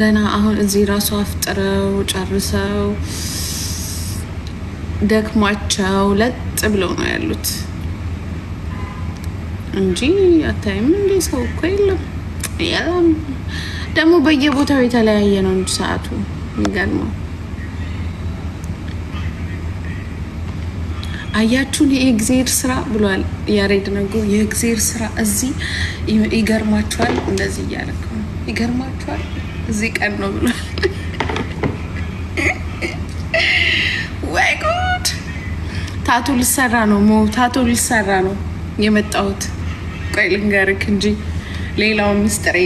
ገና አሁን እዚህ ራሱ አፍጥረው ጨርሰው ደክሟቸው ለጥ ብለው ነው ያሉት እንጂ አታይም እንዴ? ሰው እኮ የለም። ደግሞ በየቦታው የተለያየ ነው እንጂ ሰዓቱ የሚገርመው። አያችሁን? የእግዚአብሔር ስራ ብሏል ያሬድ ነጉ። የእግዚአብሔር ስራ እዚህ ይገርማችኋል። እንደዚህ እያለኩ ይገርማችኋል። እዚህ ቀን ነው ብሏል። ወይ ጉድ! ታቱ ልሰራ ነው ታቱ ልሰራ ነው የመጣሁት። ቆይ ልንገርክ እንጂ ሌላው ምስጢሬ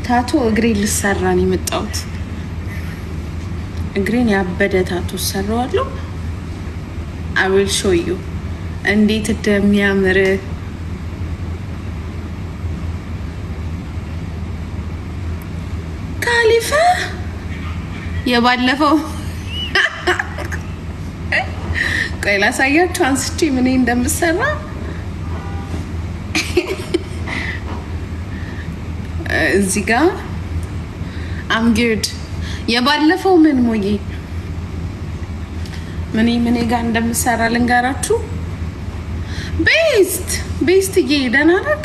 ታቱ እግሬን ልሰራ ነው የመጣሁት። እግሬን ያበደ ታቱ ሰራዋለሁ። I will show you እንዴት እንደሚያምር። ካሊፋ የባለፈው ቆይ ላሳያችሁ አንስቼ ምን እንደምሰራ። እዚህ ጋር I'm good። የባለፈው ምን ሞዬ ምን ጋር እንደምሰራ ልንገራችሁ። ቤስት ደህና ነህ?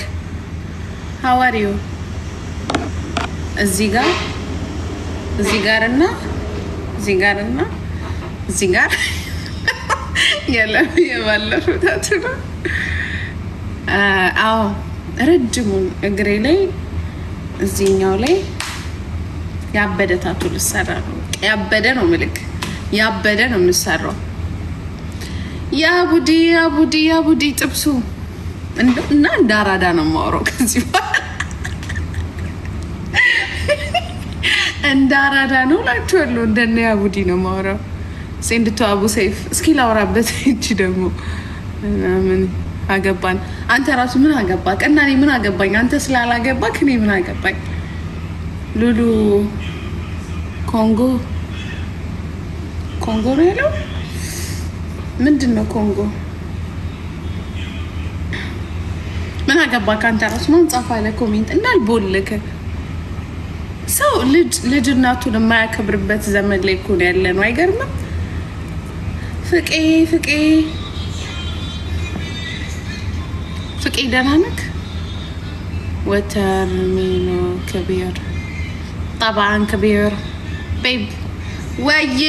How are you? እዚህ ጋርና የባለፈው ታቱ ነው። አዎ ረጅሙን እግሬ ላይ እዚህኛው ላይ ያበደ ታቱ ልሰራ ነው። ያበደ ነው ምልክ ያበደ ነው የምሰራው። ያቡዲ ጥብሱ እና እንዳራዳ ነው የማወራው ከዚህ እንዳራዳ ነው ላችኋለሁ። እንደነ ያቡዲ ነው የማወራው። ሴንድቶ አቡ ሰይፍ እስኪ ላውራበት። እቺ ደግሞ ምን አገባን? አንተ ራሱ ምን አገባክ? እና እኔ ምን አገባኝ? አንተ ስላላገባክ እኔ ምን አገባኝ? ሉሉ ኮንጎ ነው ያለው። ምንድን ነው ኮንጎ? ምን አገባክ? አንተ ራሱ ማን ጻፈ አለ ኮሜንት እንዳልቦልክ። ሰው ልጅ እናቱን የማያከብርበት ዘመን ላይ እኮ ነው ያለ ነው። አይገርምም? ፍቄ ደህና ነህ? ወተርሚኖ ከቢር طبعا كبير babe. ወዬ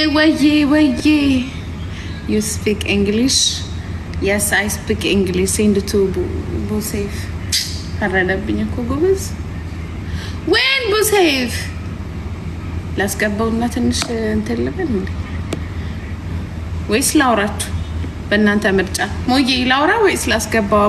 you speak English? Yes, I speak English. Send to Busef. ፈረደብኝ እኮ ጎበዝ። ወይን ቡሴፍ ላስገባውና ትንሽ እንትን ልበል እንዴ? ወይስ ላውራችሁ? በእናንተ ምርጫ። ሞዬ ላውራ ወይስ ላስገባው?